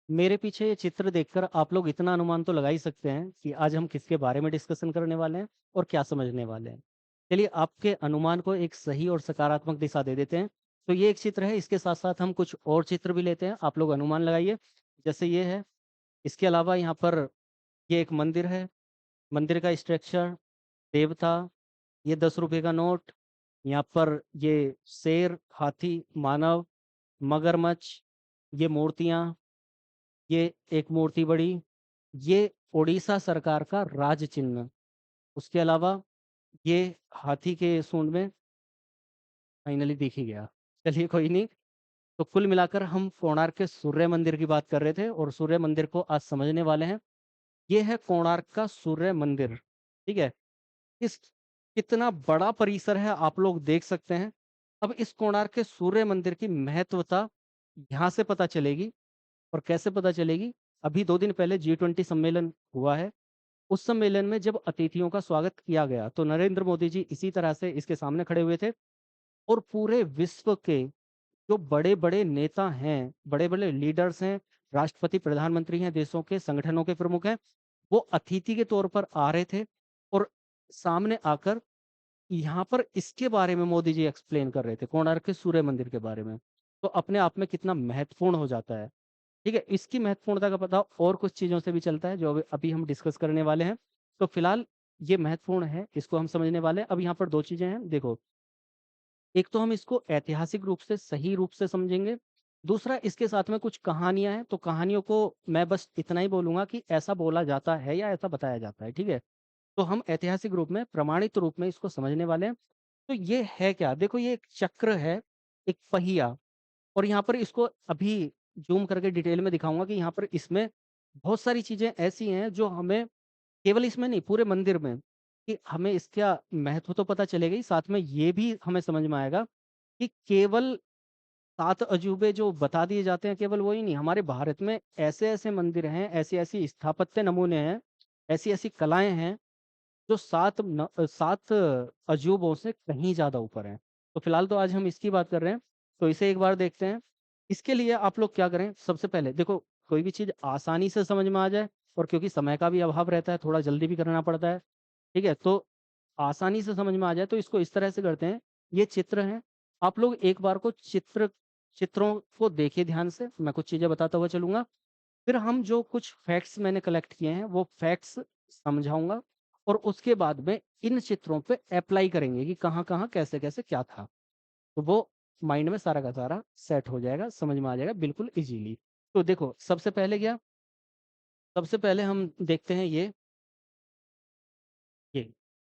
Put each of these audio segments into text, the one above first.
मेरे पीछे ये चित्र देखकर आप लोग इतना अनुमान तो लगा ही सकते हैं कि आज हम किसके बारे में डिस्कशन करने वाले हैं और क्या समझने वाले हैं। चलिए आपके अनुमान को एक सही और सकारात्मक दिशा दे देते हैं। तो ये एक चित्र है, इसके साथ-साथ हम कुछ और चित्र भी लेते हैं। आप लोग अनुमान लगाइए। जैसे ये है, इसके अलावा यहाँ पर ये एक मंदिर है। मंदिर का स्ट्रक्चर, देवता, ये ₹10 का नोट, यहाँ पर ये शेर, हाथी, मानव, मगरमच्छ, ये मूर्तियाँ, ये एक मूर्ति बड़ी, ये उड़ीसा सरकार का राज चिन्ह। उसके अलावा ये हाथी के सूंड में फाइनली दिख ही गया। चलिए कोई नहीं। तो कुल मिलाकर हम कोणार्क के सूर्य मंदिर की बात कर रहे थे और सूर्य मंदिर को आज समझने वाले हैं। ये है कोणार्क का सूर्य मंदिर, ठीक है? इस कितना बड़ा परिसर है आप लोग देख सकते हैं। अब इस कोणार्क के सूर्य मंदिर की महत्वता यहाँ से पता चलेगी। और कैसे पता चलेगी? अभी 2 दिन पहले G20 सम्मेलन हुआ है। उस सम्मेलन में जब अतिथियों का स्वागत किया गया, तो नरेंद्र मोदी जी इसी तरह से इसके सामने खड़े हुए थे और पूरे विश्व के जो बड़े-बड़े नेता हैं, बड़े-बड़े लीडर्स हैं, राष्ट्रपति, प्रधानमंत्री हैं, देशों के संगठनों के प्रमुख हैं, वो अतिथि के तौर पर आ रहे थे और सामने आकर यहाँ पर इसके बारे में मोदी जी एक्सप्लेन कर रहे थे, कोणार्क के सूर्य मंदिर के बारे में। तो अपने आप में कितना महत्वपूर्ण हो जाता है। ठीक है? इसकी महत्वपूर्णता का पता और कुछ चीज़ों से भी चलता है, जो अभी अभी हम डिस्कस करने वाले हैं। तो फिलहाल ये महत्वपूर्ण है, इसको हम समझने वाले हैं। अब यहाँ पर 2 चीज़ें हैं, देखो, एक तो हम इसको ऐतिहासिक रूप से, सही रूप से समझेंगे, दूसरा इसके साथ में कुछ कहानियाँ हैं, तो कहानियों को मैं बस इतना ही बोलूँगा कि ऐसा बोला जाता है या ऐसा बताया जाता है, ठीक है? तो हम ऐतिहासिक रूप में, प्रमाणित रूप में इसको समझने वाले हैं। तो ये है क्या? देखो, ये एक चक्र है, एक पहिया, और यहाँ पर इसको अभी ज़ूम करके डिटेल में दिखाऊँगा कि यहाँ पर इसमें बहुत सारी चीज़ें ऐसी हैं जो हमें, केवल इसमें नहीं, पूरे मंदिर में, कि हमें इसका महत्व तो पता चलेगा ही, साथ में ये भी हमें समझ में आएगा कि केवल 7 अजूबे जो बता दिए जाते हैं, केवल वो ही नहीं, हमारे भारत में ऐसे-ऐसे मंदिर हैं, ऐसी-ऐसी स्थापत्य नमूने हैं, ऐसी-ऐसी कलाएँ हैं जो 7 अजूबों से कहीं ज़्यादा ऊपर हैं। तो फिलहाल तो आज हम इसकी बात कर रहे हैं, तो इसे एक बार देखते हैं। इसके लिए आप लोग क्या करें, सबसे पहले देखो, कोई भी चीज़ आसानी से समझ में आ जाए, और क्योंकि समय का भी अभाव रहता है, थोड़ा जल्दी भी करना पड़ता है, ठीक है? तो आसानी से समझ में आ जाए तो इसको इस तरह से करते हैं, ये चित्र हैं, आप लोग एक बार को चित्रों को देखिए ध्यान से, मैं कुछ चीज़ें बताता हुआ चलूँगा। फिर हम जो कुछ फैक्ट्स मैंने कलेक्ट किए हैं, वो फैक्ट्स समझाऊँगा और उसके बाद में इन चित्रों पे अप्लाई करेंगे कि कहाँ-कहाँ, कैसे-कैसे, क्या था। तो वो माइंड में सारा का सारा सेट हो जाएगा, समझ में आ जाएगा बिल्कुल ईज़िली। तो देखो, सबसे पहले हम देखते हैं ये।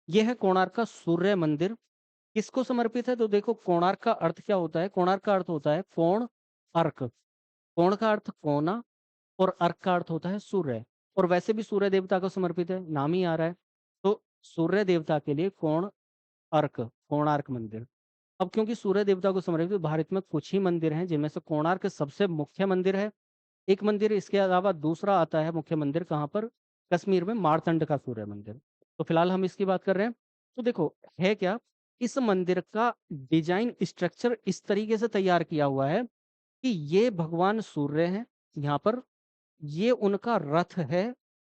ये है कोणार्क का सूर्य मंदिर। किसको समर्पित है? तो देखो, कोणार्क का अर्थ क्या होता है? कोणार्क का अर्थ होता है कोण, अर्क। कोण का अर्थ कोना और अर्क का अर्थ होता है सूर्य, और वैसे भी सूर्य देवता को समर्पित है, नाम ही आ रहा है। तो सूर्य देवता के लिए कोण, अर्क, कोणार्क मंदिर। अब क्योंकि सूर्य देवता को समर्पित भारत में कुछ ही मंदिर हैं, जिनमें से कोणार्क सबसे मुख्य मंदिर है। एक मंदिर, इसके अलावा दूसरा आता है मुख्य मंदिर कहाँ पर? कश्मीर में मार्तंड का सूर्य मंदिर। तो फिलहाल हम इसकी बात कर रहे हैं। तो देखो, है क्या? इस मंदिर का डिजाइन स्ट्रक्चर इस तरीके से तैयार किया हुआ है कि ये भगवान सूर्य हैं यहाँ पर, ये उनका रथ है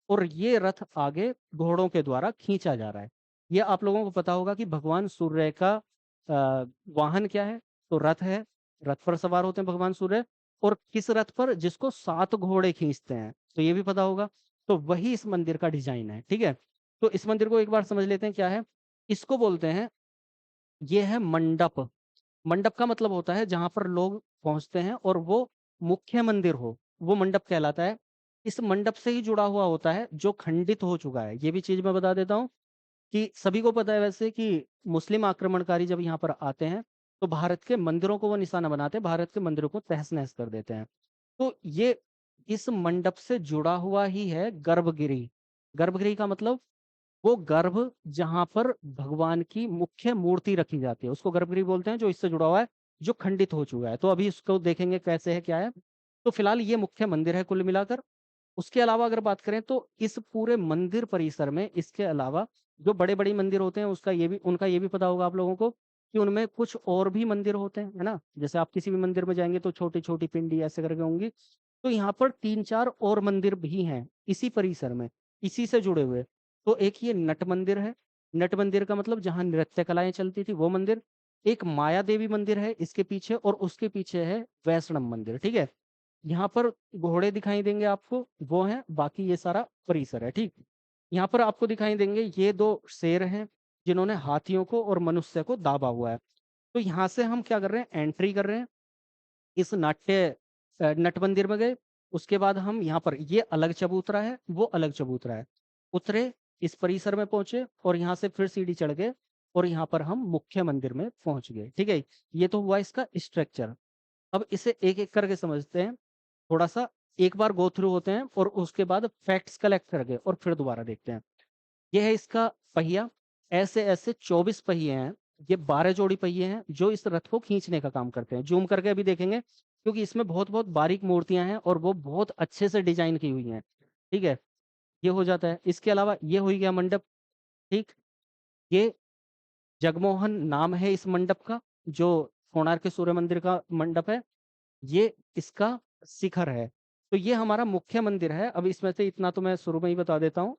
और ये रथ आगे घोड़ों के द्वारा खींचा जा रहा है। ये आप लोगों को पता होगा कि भगवान सूर्य का वाहन क्या है? तो रथ है। रथ पर सवार होते हैं भगवान सूर्य, और किस रथ पर? जिसको 7 घोड़े खींचते हैं, तो ये भी पता होगा। तो वही इस मंदिर का डिज़ाइन है, ठीक है? तो इस मंदिर को एक बार समझ लेते हैं क्या है? इसको बोलते हैं, ये है मंडप। मंडप का मतलब होता है जहाँ पर लोग पहुँचते हैं और वो मुख्य मंदिर हो, वो मंडप कहलाता है। इस मंडप से ही जुड़ा हुआ होता है जो खंडित हो चुका है। ये भी चीज़ मैं बता देता हूँ कि सभी को पता है वैसे कि मुस्लिम आक्रमणकारी जब यहाँ पर आते हैं, तो भारत के मंदिरों को वो निशाना बनाते हैं, भारत के मंदिरों को तहस-नहस कर देते हैं। तो ये इस मंडप से जुड़ा हुआ ही है गर्भगिरी। गर्भगिरी का मतलब वो गर्भ जहाँ पर भगवान की मुख्य मूर्ति रखी जाती है, उसको गर्भगृह बोलते हैं, जो इससे जुड़ा हुआ है, जो खंडित हो चुका है। तो अभी इसको देखेंगे कैसे है, क्या है। तो फिलहाल ये मुख्य मंदिर है कुल मिलाकर। उसके अलावा अगर बात करें तो इस पूरे मंदिर परिसर में इसके अलावा जो बड़े-बड़े मंदिर होते हैं, उसका ये भी, उनका ये भी पता होगा आप लोगों को कि उनमें कुछ और भी मंदिर होते हैं, है ना? जैसे आप किसी भी मंदिर में जाएँगे तो छोटी-छोटी पिंडी ऐसे करके होंगी। तो यहाँ पर 3-4 और मंदिर भी हैं इसी परिसर में, इसी से जुड़े हुए। तो एक ये नट मंदिर है, नट मंदिर का मतलब जहाँ नृत्य कलाएँ चलती थी वो मंदिर। एक माया देवी मंदिर है इसके पीछे और उसके पीछे है वैष्णव मंदिर, ठीक है? यहाँ पर घोड़े दिखाई देंगे आपको, वो हैं, बाकी ये सारा परिसर है, ठीक? यहाँ पर आपको दिखाई देंगे ये 2 शेर हैं, जिन्होंने हाथियों को और मनुष्य को दाबा हुआ है। तो यहाँ से हम क्या कर रहे हैं, एंट्री कर रहे हैं, इस नट मंदिर में गए, उसके बाद हम यहाँ पर ये अलग चबूतरा है, वो अलग चबूतरा है। उतरे, इस परिसर में पहुँचे और यहाँ से फिर सीढ़ी चढ़ गए और यहाँ पर हम मुख्य मंदिर में पहुँच गए, ठीक है? ये तो हुआ इसका स्ट्रक्चर। अब इसे एक-एक करके समझते हैं, थोड़ा-सा एक बार गो थ्रू होते हैं और उसके बाद फैक्ट्स कलेक्ट करके और फिर दोबारा देखते हैं। ये है इसका पहिया, ऐसे-ऐसे 24 पहिए हैं, ये 12 जोड़ी पहिए हैं जो इस रथ को खींचने का काम करते हैं। ज़ूम करके अभी देखेंगे क्योंकि इसमें बहुत-बहुत बारीक मूर्तियाँ हैं और वो बहुत अच्छे से डिज़ाइन की हुई हैं, ठीक है? ये हो जाता है। इसके अलावा ये हो ही गया मंडप, ठीक? ये जगमोहन नाम है इस मंडप का, जो कोणार्क के सूर्य मंदिर का मंडप है। ये इसका शिखर है। तो ये हमारा मुख्य मंदिर है। अब इसमें से इतना तो मैं शुरू में ही बता देता हूँ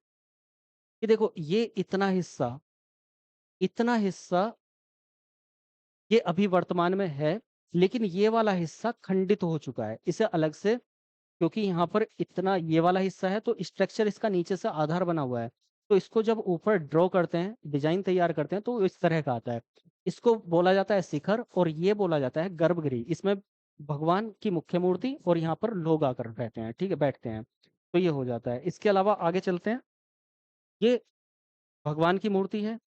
कि देखो ये इतना हिस्सा ये अभी वर्तमान में है, लेकिन ये वाला हिस्सा खंडित हो चुका है। इसे अलग से, क्योंकि यहाँ पर इतना ये वाला हिस्सा है तो स्ट्रक्चर इसका नीचे से आधार बना हुआ है। तो इसको जब ऊपर ड्रॉ करते हैं, डिज़ाइन तैयार करते हैं तो इस तरह का आता है। इसको बोला जाता है शिखर और ये बोला जाता है गर्भगृह। इसमें भगवान की मुख्य मूर्ति और यहाँ पर लोग आकर रहते हैं, ठीक है? बैठते हैं। तो ये हो जाता है। इसके अलावा आगे चलते हैं। ये भगवान की मूर्ति है।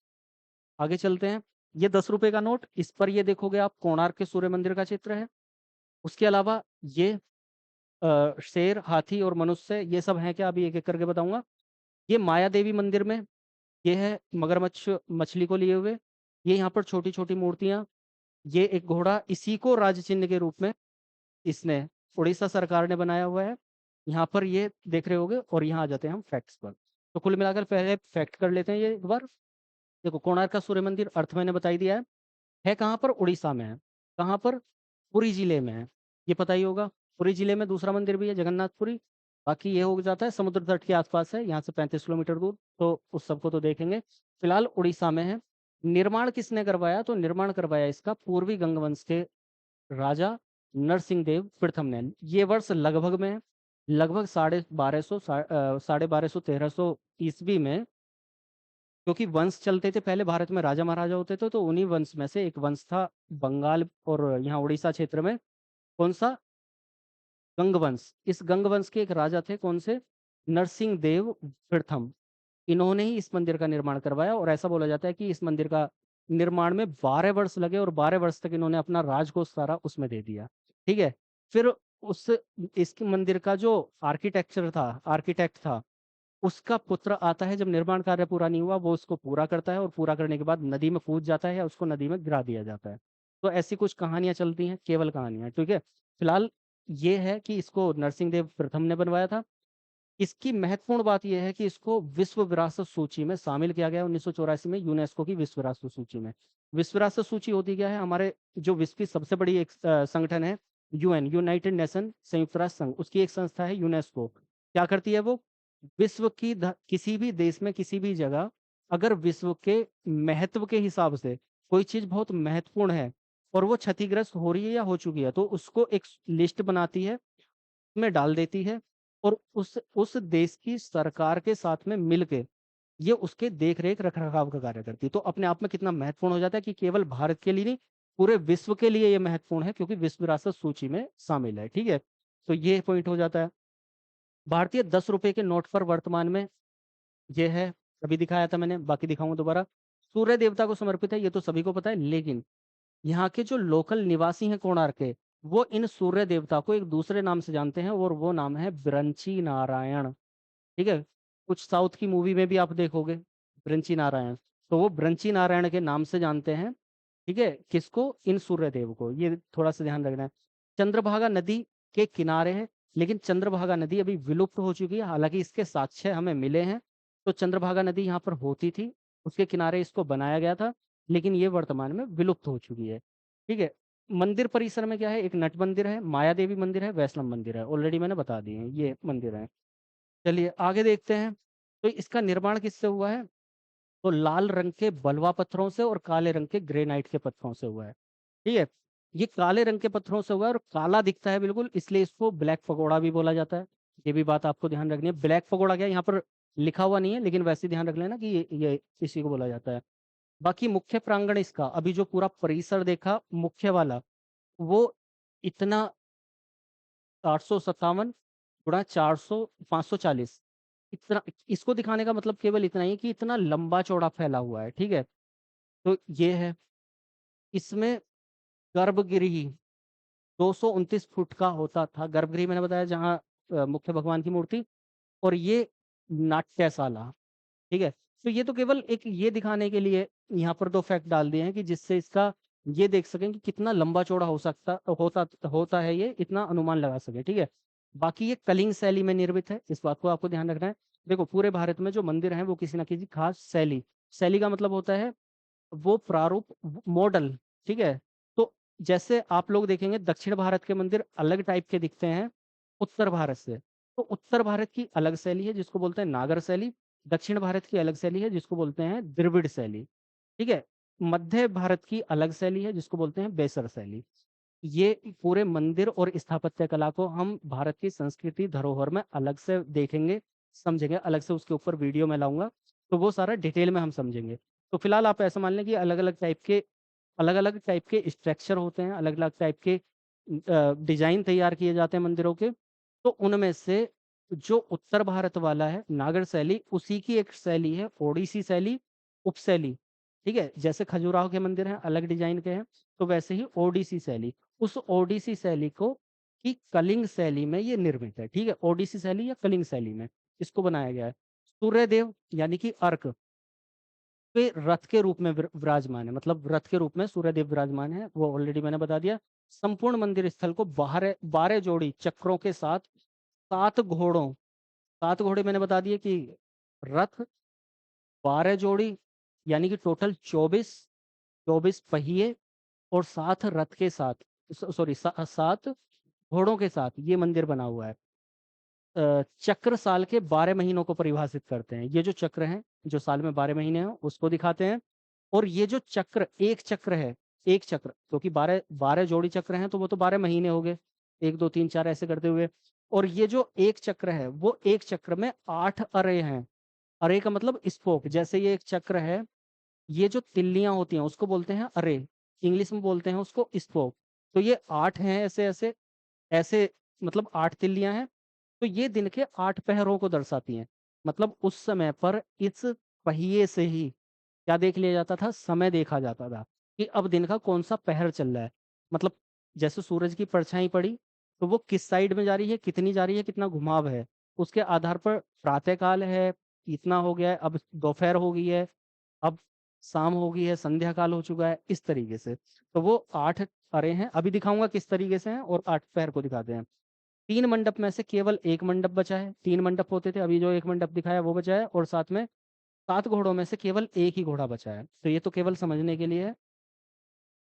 आगे चलते हैं। ये ₹10 का नोट, इस पर ये देखोगे आप कोणार्क के सूर्य मंदिर का चित्र है। उसके अलावा ये शेर, हाथी और मनुष्य ये सब हैं क्या? अभी एक-एक करके बताऊँगा। ये माया देवी मंदिर में ये है मगरमच्छ मछली को लिए हुए। ये यहाँ पर छोटी-छोटी मूर्तियाँ, ये एक घोड़ा, इसी को राज चिन्ह के रूप में इसने उड़ीसा सरकार ने बनाया हुआ है। यहाँ पर ये देख रहे होंगे और यहाँ आ जाते हैं हम फैक्ट्स पर। तो कुल मिलाकर पहले फैक्ट कर लेते हैं ये एक बार। देखो कोणार्क का सूर्य मंदिर अर्थ मैंने बता ही दिया है कहाँ पर? उड़ीसा में है। कहाँ पर? पुरी जिले में है। ये पता ही होगा। पुरी जिले में दूसरा मंदिर भी है जगन्नाथपुरी। बाकी ये हो जाता है समुद्र तट के आसपास है, यहाँ से 35 किलोमीटर दूर, तो उस सबको तो देखेंगे। फिलहाल उड़ीसा में है। निर्माण किसने करवाया? तो निर्माण करवाया इसका पूर्वी गंगवंश के राजा नरसिंह देव प्रथम ने। ये वर्ष लगभग में है, लगभग 1250 1300 ईस्वी में, क्योंकि वंश चलते थे पहले भारत में, राजा महाराजा होते थे, तो उन्हीं वंश में से एक वंश था बंगाल और यहाँ उड़ीसा क्षेत्र में, कौन सा? गंगवंश। इस गंगवंश के एक राजा थे, कौन से? नरसिंह देव प्रथम। इन्होंने ही इस मंदिर का निर्माण करवाया और ऐसा बोला जाता है कि इस मंदिर का निर्माण में 12 वर्ष लगे और 12 वर्ष तक इन्होंने अपना राजकोष सारा उसमें दे दिया, ठीक है? फिर उस इस मंदिर का जो आर्किटेक्ट था, उसका पुत्र आता है, जब निर्माण कार्य पूरा नहीं हुआ, वो उसको पूरा करता है और पूरा करने के बाद नदी में कूद जाता है या उसको नदी में गिरा दिया जाता है। तो ऐसी कुछ कहानियाँ चलती हैं, केवल कहानियाँ, ठीक है? फिलहाल ये है कि इसको नरसिंह देव प्रथम ने बनवाया था। इसकी महत्वपूर्ण बात ये है कि इसको विश्व विरासत सूची में शामिल किया गया 1984 में, यूनेस्को की विश्व विरासत सूची में। विश्व विरासत सूची होती क्या है? हमारे जो विश्व की सबसे बड़ी एक संगठन है, यूएन, यूनाइटेड नेशन, संयुक्त राष्ट्र संघ, उसकी एक संस्था है यूनेस्को। क्या करती है वो? विश्व की किसी भी देश में किसी भी जगह अगर विश्व के महत्व के हिसाब से कोई चीज बहुत महत्वपूर्ण है और वो क्षतिग्रस्त हो रही है या हो चुकी है, तो उसको एक लिस्ट बनाती है, में डाल देती है और उस देश की सरकार के साथ में मिलके ये उसके देख-रेख, रख-रखाव का कार्य करती है। तो अपने आप में कितना महत्वपूर्ण हो जाता है कि केवल भारत के लिए नहीं, पूरे विश्व के लिए ये महत्वपूर्ण है, क्योंकि विश्व विरासत सूची में शामिल है, ठीक है? तो ये पॉइंट हो जाता है। भारतीय ₹10 के नोट पर वर्तमान में ये है, अभी दिखाया था मैंने, बाकी दिखाऊँगा दोबारा। सूर्य देवता को समर्पित है, ये तो सभी को पता है, लेकिन यहाँ के जो लोकल निवासी हैं कोणार्क के, वो इन सूर्य देवता को एक दूसरे नाम से जानते हैं और वो नाम है बिरंची नारायण, ठीक है? कुछ साउथ की मूवी में भी आप देखोगे बिरंची नारायण, तो वो बिरंची नारायण के नाम से जानते हैं, ठीक है? किसको? इन सूर्य देव को, ये थोड़ा-सा ध्यान रखना है। चंद्रभागा नदी के किनारे है, लेकिन चंद्रभागा नदी अभी विलुप्त हो चुकी है, हालाँकि इसके साक्ष्य हमें मिले हैं। तो चंद्रभागा नदी यहाँ पर होती थी, उसके किनारे इसको बनाया गया था, लेकिन ये वर्तमान में विलुप्त हो चुकी है, ठीक है? मंदिर परिसर में क्या है, एक नट मंदिर है, माया देवी मंदिर है, वैष्णव मंदिर है, ऑलरेडी मैंने बता दिए हैं ये मंदिर है। चलिए आगे देखते हैं। तो इसका निर्माण किससे हुआ है? तो लाल रंग के बलुआ पत्थरों से और काले रंग के ग्रेनाइट के पत्थरों से हुआ है। ठीक है, ये काले रंग के पत्थरों से हुआ है और काला दिखता है बिल्कुल, इसलिए इसको ब्लैक पगोड़ा भी बोला जाता है। ये भी बात आपको ध्यान रखनी है। ब्लैक पगोड़ा क्या है, यहाँ पर लिखा हुआ नहीं है, लेकिन वैसे ही ध्यान रख लेना कि ये इसी को बोला जाता है। बाकी मुख्य प्रांगण इसका, अभी जो पूरा परिसर देखा मुख्य वाला, वो इतना 857 गुणा 400 540, इतना। इसको दिखाने का मतलब केवल इतना ही है कि इतना लंबा चौड़ा फैला हुआ है। ठीक है, तो ये है। इसमें गर्भगृह 229 फुट का होता था। गर्भगृह मैंने बताया जहाँ मुख्य भगवान की मूर्ति, और ये नाट्यशाला। ठीक है, तो ये तो केवल एक ये दिखाने के लिए यहाँ पर दो फैक्ट डाल दिए हैं कि जिससे इसका ये देख सकें कि कितना लंबा चौड़ा हो सकता होता होता है, ये इतना अनुमान लगा सके। ठीक है, बाकी ये कलिंग शैली में निर्मित है, इस बात को आपको ध्यान रखना है। देखो पूरे भारत में जो मंदिर हैं वो किसी ना किसी खास शैली, शैली का मतलब होता है वो प्रारूप, मॉडल। ठीक है, तो जैसे आप लोग देखेंगे दक्षिण भारत के मंदिर अलग टाइप के दिखते हैं उत्तर भारत से। तो उत्तर भारत की अलग शैली है जिसको बोलते हैं नागर शैली, दक्षिण भारत की अलग शैली है जिसको बोलते हैं द्रविड़ शैली। ठीक है, मध्य भारत की अलग शैली है जिसको बोलते हैं बेसर शैली। ये पूरे मंदिर और स्थापत्य कला को हम भारत की संस्कृति धरोहर में अलग से देखेंगे, समझेंगे, अलग से उसके ऊपर वीडियो में लाऊंगा, तो वो सारा डिटेल में हम समझेंगे। तो फिलहाल आप ऐसा मान लें कि अलग अलग टाइप के स्ट्रक्चर होते हैं, अलग अलग टाइप के डिजाइन तैयार किए जाते हैं मंदिरों के। तो उनमें से जो उत्तर भारत वाला है नागर शैली, उसी की एक शैली है ओडिसी शैली, उपशैली। ठीक है, जैसे खजुराहो के मंदिर हैं अलग डिजाइन के हैं, तो वैसे ही ओडिसी शैली, उस ओडिसी शैली को की कलिंग शैली में ये निर्मित है। ठीक है, ओडिसी शैली या कलिंग शैली में इसको बनाया गया है। सूर्यदेव यानी कि अर्क वे रथ के रूप में विराजमान है, मतलब रथ के रूप में सूर्यदेव विराजमान है, वो ऑलरेडी मैंने बता दिया। संपूर्ण मंदिर स्थल को 12 जोड़ी चक्रों के साथ 7 घोड़ों, 7 घोड़े मैंने बता दिए कि रथ, 12 जोड़ी, यानी कि टोटल 24 पहिए, और 7 रथ के साथ, सॉरी 7 घोड़ों के साथ ये मंदिर बना हुआ है। चक्र साल के 12 महीनों को परिभाषित करते हैं। ये जो चक्र हैं जो साल में 12 महीने हैं उसको दिखाते हैं। और ये जो चक्र, एक चक्र है, एक चक्र क्योंकि 12 12 जोड़ी चक्र हैं तो वो तो 12 महीने हो गए, 1 2 3 4 ऐसे करते हुए। और ये जो एक चक्र है वो एक चक्र में 8 अरे हैं। अरे का मतलब स्पोक, जैसे ये एक चक्र है, ये जो तिल्लियां होती हैं उसको बोलते हैं अरे, इंग्लिश में बोलते हैं उसको स्पोक। तो ये 8 हैं, ऐसे ऐसे ऐसे, मतलब 8 तिल्लियां हैं। तो ये दिन के 8 पहरों को दर्शाती हैं। मतलब उस समय पर इस पहिए से ही क्या देख लिया जाता था, समय देखा जाता था कि अब दिन का कौन सा पहर चल रहा है। मतलब जैसे सूरज की परछाई पड़ी तो वो किस साइड में जा रही है, कितनी जा रही है, कितना घुमाव है, उसके आधार पर प्रातःकाल है, इतना हो गया है, अब दोपहर हो गई है, अब शाम हो गई है, संध्या काल हो चुका है, इस तरीके से। तो वो 8 अरे हैं, अभी दिखाऊंगा किस तरीके से हैं, और 8 पहर को दिखाते हैं। 3 मंडप में से केवल एक मंडप बचा है, 3 मंडप होते थे, अभी जो एक मंडप दिखाया वो बचा है, और साथ में 7 घोड़ों में से केवल एक ही घोड़ा बचा है। तो ये तो केवल समझने के लिए है।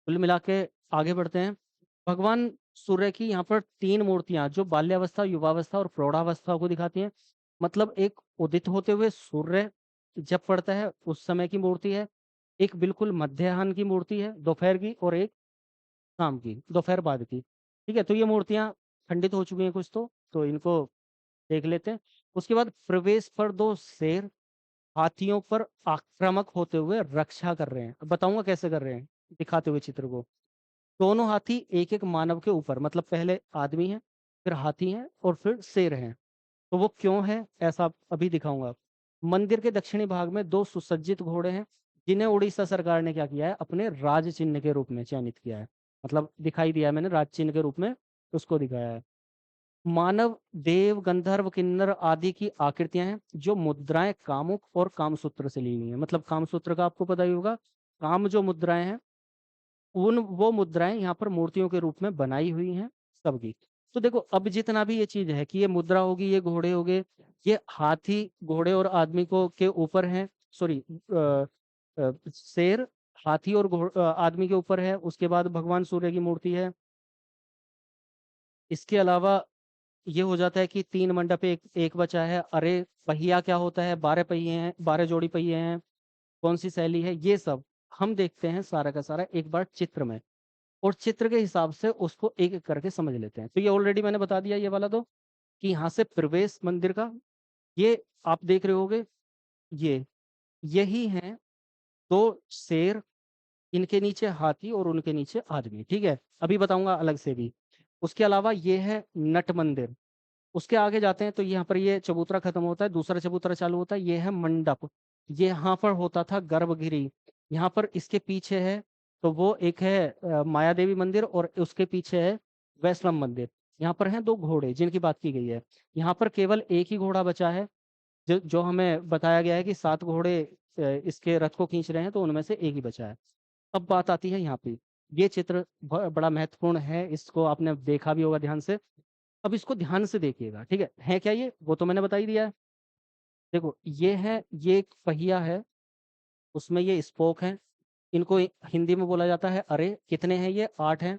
कुल मिला के आगे बढ़ते हैं। भगवान सूर्य की यहाँ पर 3 मूर्तियां जो बाल्यावस्था, युवावस्था और प्रौढ़ावस्था को दिखाती हैं। मतलब एक उदित होते हुए सूर्य जब पड़ता है उस समय की मूर्ति है, एक बिल्कुल मध्याह्न की मूर्ति है दोपहर की, और एक शाम की, दोपहर बाद की। ठीक है, तो ये मूर्तियां खंडित हो चुकी हैं कुछ, तो इनको देख लेते हैं। उसके बाद प्रवेश पर 2 शेर हाथियों पर आक्रामक होते हुए रक्षा कर रहे हैं। अब बताऊंगा कैसे कर रहे हैं, दिखाते हुए चित्र को। दोनों हाथी एक एक मानव के ऊपर, मतलब पहले आदमी है, फिर हाथी है, और फिर शेर है। तो वो क्यों है ऐसा अभी दिखाऊंगा। मंदिर के दक्षिणी भाग में 2 सुसज्जित घोड़े हैं जिन्हें उड़ीसा सरकार ने क्या किया है, अपने राज चिन्ह के रूप में चयनित किया है। मतलब दिखाई दिया है मैंने, राज चिन्ह के रूप में उसको दिखाया है। मानव, देव, गंधर्व, किन्नर आदि की आकृतियां हैं जो मुद्राएं कामुक और कामसूत्र से ली हुई हैं। मतलब कामसूत्र का आपको पता ही होगा, काम जो मुद्राएं हैं, उन वो मुद्राएं यहाँ पर मूर्तियों के रूप में बनाई हुई हैं सबकी। तो देखो अब जितना भी ये चीज है कि ये मुद्रा होगी, ये घोड़े हो गए, ये हाथी घोड़े और आदमी को के ऊपर हैं, सॉरी शेर हाथी और आदमी के ऊपर है। उसके बाद भगवान सूर्य की मूर्ति है। इसके अलावा ये हो जाता है कि 3 मंडप, एक बचा है। अरे पहिया क्या होता है, 12 पहिए हैं, 12 जोड़ी पहिए हैं, कौन सी शैली है, ये सब हम देखते हैं सारा का सारा एक बार चित्र में, और चित्र के हिसाब से उसको एक एक करके समझ लेते हैं। तो ये ऑलरेडी मैंने बता दिया ये वाला तो, कि यहाँ से प्रवेश मंदिर का, ये आप देख रहे होगे, ये यही है 2 शेर, इनके नीचे हाथी और उनके नीचे आदमी। ठीक है, अभी बताऊंगा अलग से भी। उसके अलावा ये है नट मंदिर। उसके आगे जाते हैं तो यहाँ पर ये चबूतरा खत्म होता है, दूसरा चबूतरा चालू होता है, ये है मंडप। ये यहाँ पर होता था गर्भगिरी। यहाँ पर इसके पीछे है, तो वो एक है माया देवी मंदिर, और उसके पीछे है वैष्णव मंदिर। यहाँ पर हैं 2 घोड़े जिनकी बात की गई है। यहाँ पर केवल एक ही घोड़ा बचा है, जो जो हमें बताया गया है कि 7 घोड़े इसके रथ को खींच रहे हैं, तो उनमें से एक ही बचा है। अब बात आती है यहाँ पे, ये चित्र बड़ा महत्वपूर्ण है, इसको आपने देखा भी होगा ध्यान से। अब इसको ध्यान से देखिएगा, ठीक है क्या ये, वो तो मैंने बता ही दिया है। देखो ये है, ये एक पहिया है, उसमें ये स्पोक है। इनको हिंदी में बोला जाता है अरे। कितने हैं ये, 8 हैं,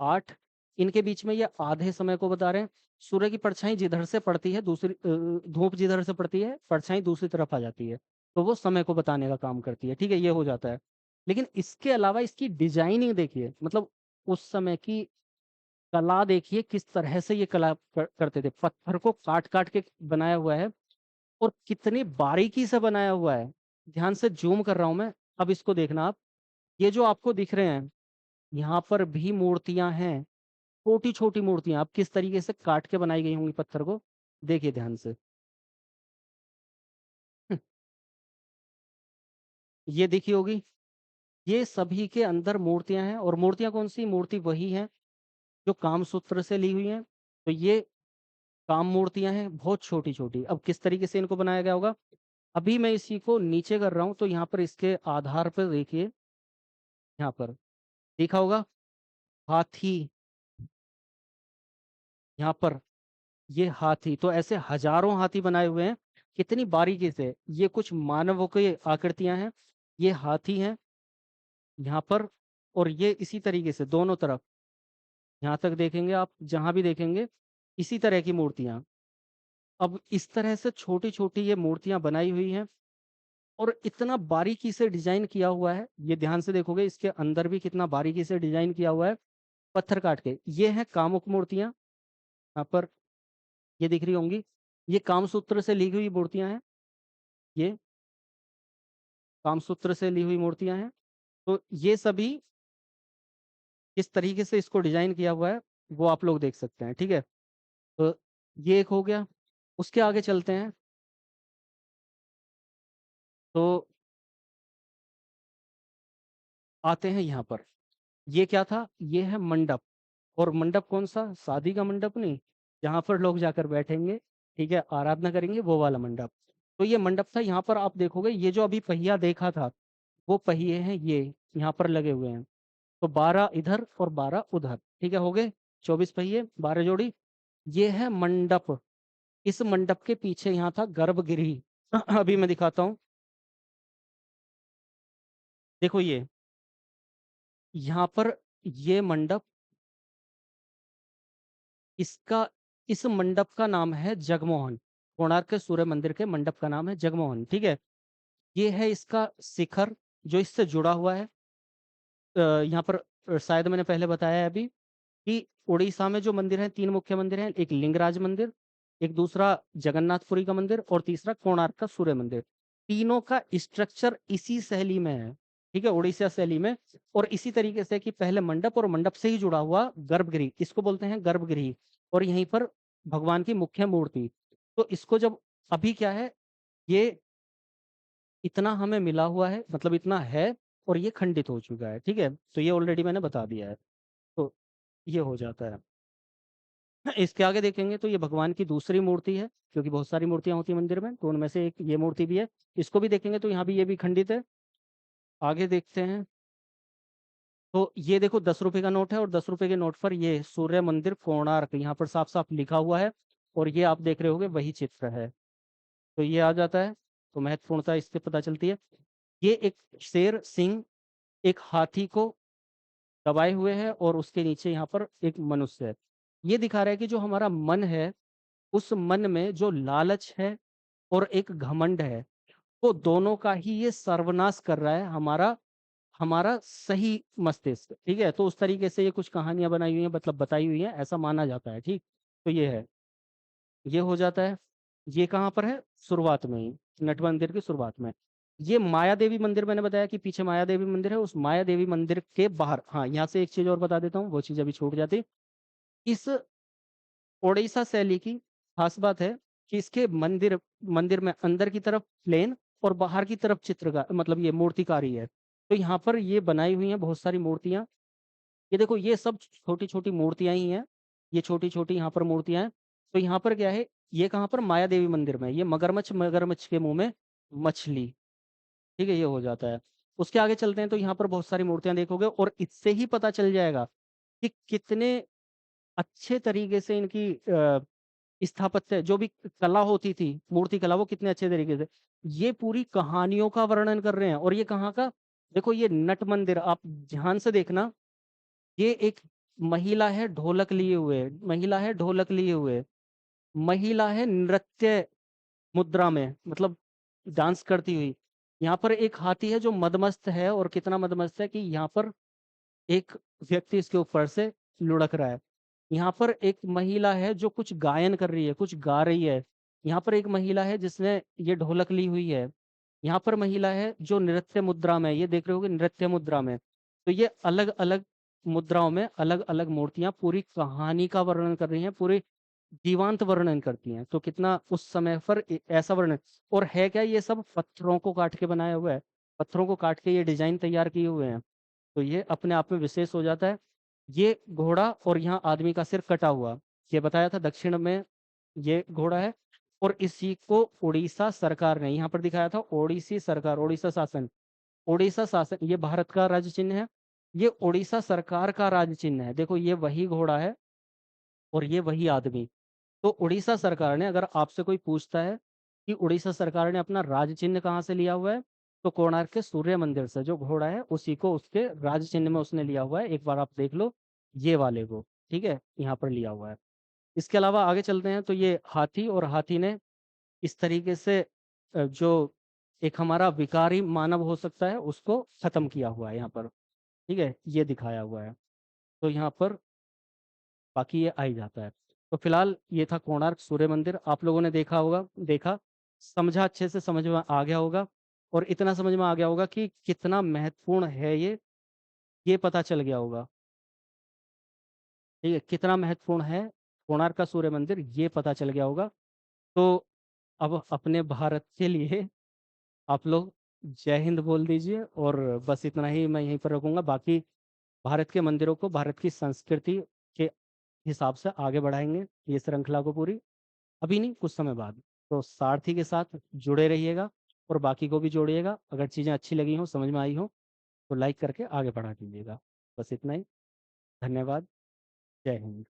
8। इनके बीच में ये आधे समय को बता रहे हैं। सूर्य की परछाई जिधर से पड़ती है, दूसरी धूप जिधर से पड़ती है, परछाई दूसरी तरफ आ जाती है, तो वो समय को बताने का काम करती है। ठीक है, ये हो जाता है। लेकिन इसके अलावा इसकी डिजाइनिंग देखिए, मतलब उस समय की कला देखिए, किस तरह से ये कला करते थे। पत्थर को काट काट के बनाया हुआ है, और कितनी बारीकी से बनाया हुआ है। ध्यान से जूम कर रहा हूं मैं, अब इसको देखना आप। ये जो आपको दिख रहे हैं, यहाँ पर भी मूर्तियां हैं, छोटी छोटी मूर्तियां। आप किस तरीके से काट के बनाई गई होंगी पत्थर को, देखिए ध्यान से। ये देखी होगी, ये सभी के अंदर मूर्तियां हैं। और मूर्तियां कौन सी, मूर्ति वही है जो कामसूत्र से ली हुई हैं। तो ये काम मूर्तियां हैं, बहुत छोटी छोटी। अब किस तरीके से इनको बनाया गया होगा, अभी मैं इसी को नीचे कर रहा हूं, तो यहाँ पर इसके आधार पर देखिए, यहाँ पर देखा होगा हाथी, यहाँ पर ये हाथी, तो ऐसे हजारों हाथी बनाए हुए हैं, कितनी बारीकी से। ये कुछ मानवों की आकृतियां हैं, ये हाथी हैं यहाँ पर। और ये इसी तरीके से दोनों तरफ, यहाँ तक देखेंगे आप, जहां भी देखेंगे इसी तरह की मूर्तियां। अब इस तरह से छोटी छोटी ये मूर्तियां बनाई हुई हैं, और इतना बारीकी से डिजाइन किया हुआ है। ये ध्यान से देखोगे, इसके अंदर भी कितना बारीकी से डिजाइन किया हुआ है, पत्थर काट के। ये है कामुक मूर्तियां, यहाँ पर ये दिख रही होंगी, ये कामसूत्र से ली हुई मूर्तियां हैं। ये कामसूत्र से ली हुई मूर्तियां हैं। तो ये सभी किस तरीके से इसको डिजाइन किया हुआ है, वो आप लोग देख सकते हैं। ठीक है, तो ये एक हो गया। उसके आगे चलते हैं, तो आते हैं यहाँ पर। ये क्या था, ये है मंडप। और मंडप कौन सा, शादी का मंडप नहीं, जहाँ पर लोग जाकर बैठेंगे, ठीक है, आराधना करेंगे, वो वाला मंडप। तो ये मंडप था। यहाँ पर आप देखोगे, ये जो अभी पहिया देखा था, वो पहिए हैं ये, यहाँ पर लगे हुए हैं। तो 12 इधर और 12 उधर, ठीक है, हो गए 24 पहिए, 12 जोड़ी। ये है मंडप। इस मंडप के पीछे यहाँ था गर्भगृह। अभी मैं दिखाता हूँ, देखो ये यहाँ पर, ये मंडप, इसका, इस मंडप का नाम है जगमोहन। कोणार्क के सूर्य मंदिर के मंडप का नाम है जगमोहन। ठीक है, ये है इसका शिखर जो इससे जुड़ा हुआ है। यहाँ पर शायद मैंने पहले बताया है अभी, कि उड़ीसा में जो मंदिर है, 3 मुख्य मंदिर हैं, एक लिंगराज मंदिर, एक दूसरा जगन्नाथपुरी का मंदिर, और तीसरा कोणार्क का सूर्य मंदिर। तीनों का स्ट्रक्चर इसी शैली में है, ठीक है, उड़ीसा शैली में। और इसी तरीके से कि पहले मंडप, और मंडप से ही जुड़ा हुआ गर्भगृह, इसको बोलते हैं गर्भगृह। और यहीं पर भगवान की मुख्य मूर्ति। तो इसको जब, अभी क्या है, ये इतना हमें मिला हुआ है, मतलब इतना है, और ये खंडित हो चुका है। ठीक है, तो ये ऑलरेडी मैंने बता दिया है। तो ये हो जाता है। इसके आगे देखेंगे तो ये भगवान की दूसरी मूर्ति है, क्योंकि बहुत सारी मूर्तियां होती हैं मंदिर में, तो उनमें से एक ये मूर्ति भी है। इसको भी देखेंगे तो यहाँ भी ये भी खंडित है। आगे देखते हैं, तो ये देखो 10 रुपए का नोट है, और 10 रुपए के नोट पर ये सूर्य मंदिर कोणार्क यहाँ पर साफ साफ लिखा हुआ है। और ये आप देख रहे होगे वही चित्र है। तो ये आ जाता है, तो महत्वपूर्णता इससे पता चलती है। ये एक शेर सिंह एक हाथी को दबाए हुए है और उसके नीचे यहाँ पर एक मनुष्य है। ये दिखा रहा है कि जो हमारा मन है, उस मन में जो लालच है और एक घमंड है, वो दोनों का ही ये सर्वनाश कर रहा है हमारा हमारा सही मस्तिष्क। ठीक है? तो उस तरीके से ये कुछ कहानियाँ बनाई हुई हैं, मतलब बताई हुई हैं, ऐसा माना जाता है। ठीक? तो ये है, ये हो जाता है। ये कहाँ पर है? शुरुआत में ही, नट मंदिर की शुरुआत में। ये माया देवी मंदिर मैंने बताया कि पीछे माया देवी मंदिर है, उस माया देवी मंदिर के बाहर, हाँ, यहाँ से एक चीज़ और बता देता हूँ, वो चीज़ अभी छूट जाती। इस ओडिशा शैली की खास बात है कि इसके मंदिर मंदिर में अंदर की तरफ प्लेन और बाहर की तरफ चित्रकार, मतलब ये मूर्तिकारी है। तो यहाँ पर ये बनाई हुई हैं बहुत सारी मूर्तियाँ। ये देखो, ये सब छोटी-छोटी मूर्तियाँ ही हैं। ये छोटी-छोटी यहाँ पर मूर्तियाँ हैं। तो यहाँ पर क्या है, ये कहाँ पर? माया देवी मंदिर में। ये मगरमच्छ, मगरमच्छ के मुँह में मछली। ठीक है? ये हो जाता है। उसके आगे चलते हैं तो यहाँ पर बहुत सारी मूर्तियाँ देखोगे और इससे ही पता चल जाएगा कि कितने अच्छे तरीके से इनकी स्थापत्य जो भी कला होती थी, मूर्ति कला, वो कितने अच्छे तरीके से ये पूरी कहानियों का वर्णन कर रहे हैं। और ये कहाँ का? देखो, ये नट मंदिर आप ध्यान से देखना। ये एक महिला है ढोलक लिए हुए, महिला है ढोलक लिए हुए, महिला है नृत्य मुद्रा में, मतलब डांस करती हुई। यहाँ पर एक हाथी है जो मदमस्त है, और कितना मदमस्त है कि यहाँ पर एक व्यक्ति इसके ऊपर से लुढ़क रहा है। यहाँ पर एक महिला है जो कुछ गायन कर रही है, कुछ गा रही है। यहाँ पर एक महिला है जिसने ये ढोलक ली हुई है। यहाँ पर महिला है जो नृत्य मुद्रा में है, ये देख रहे होगे, नृत्य मुद्रा में। तो ये अलग-अलग मुद्राओं में अलग-अलग मूर्तियाँ पूरी कहानी का वर्णन कर रही हैं, पूरे जीवांत वर्णन करती हैं। तो कितना उस समय पर ऐसा वर्णन, और है क्या, ये सब पत्थरों को काट के बनाया हुआ है। पत्थरों को काट के ये डिज़ाइन तैयार किए हुए हैं। तो ये अपने आप में विशेष हो जाता है। ये घोड़ा और यहाँ आदमी का सिर कटा हुआ, ये बताया था दक्षिण में ये घोड़ा है। और इसी को उड़ीसा सरकार ने यहाँ पर दिखाया था, ओडिसी सरकार, ओडिशा शासन, ओडिशा शासन, ये भारत का राज्य चिन्ह है, ये उड़ीसा सरकार का राज्य चिन्ह है। देखो, ये वही घोड़ा है और ये वही आदमी। तो उड़ीसा सरकार ने, अगर आपसे कोई पूछता है कि उड़ीसा सरकार ने अपना राज्य चिन्ह कहाँ से लिया हुआ है, तो कोणार्क के सूर्य मंदिर से। जो घोड़ा है उसी को उसके राज्य चिन्ह में उसने लिया हुआ है। एक बार आप देख लो ये वाले को। ठीक है? यहाँ पर लिया हुआ है। इसके अलावा आगे चलते हैं तो ये हाथी, और हाथी ने इस तरीके से जो एक हमारा विकारी मानव हो सकता है उसको खत्म किया हुआ है यहाँ पर। ठीक है? ये दिखाया हुआ है। तो यहाँ पर बाकी ये आ ही जाता है। तो फिलहाल ये था कोणार्क सूर्य मंदिर, आप लोगों ने देखा होगा, देखा, समझा, अच्छे से समझ में आ गया होगा। और इतना समझ में आ गया होगा कि कितना महत्वपूर्ण है ये पता चल गया होगा। ठीक है? कितना महत्वपूर्ण है कोणार्क का सूर्य मंदिर, ये पता चल गया होगा। तो अब अपने भारत के लिए आप लोग जय हिंद बोल दीजिए, और बस इतना ही मैं यहीं पर रखूँगा। बाकी भारत के मंदिरों को भारत की संस्कृति के हिसाब से आगे बढ़ाएँगे, ये श्रृंखला को पूरी। अभी नहीं, कुछ समय बाद। तो सारथी के साथ जुड़े रहिएगा और बाकी को भी जोड़िएगा। अगर चीज़ें अच्छी लगी हों, समझ में आई हों, तो लाइक करके आगे बढ़ा दीजिएगा। बस इतना ही। धन्यवाद। जय हिंद।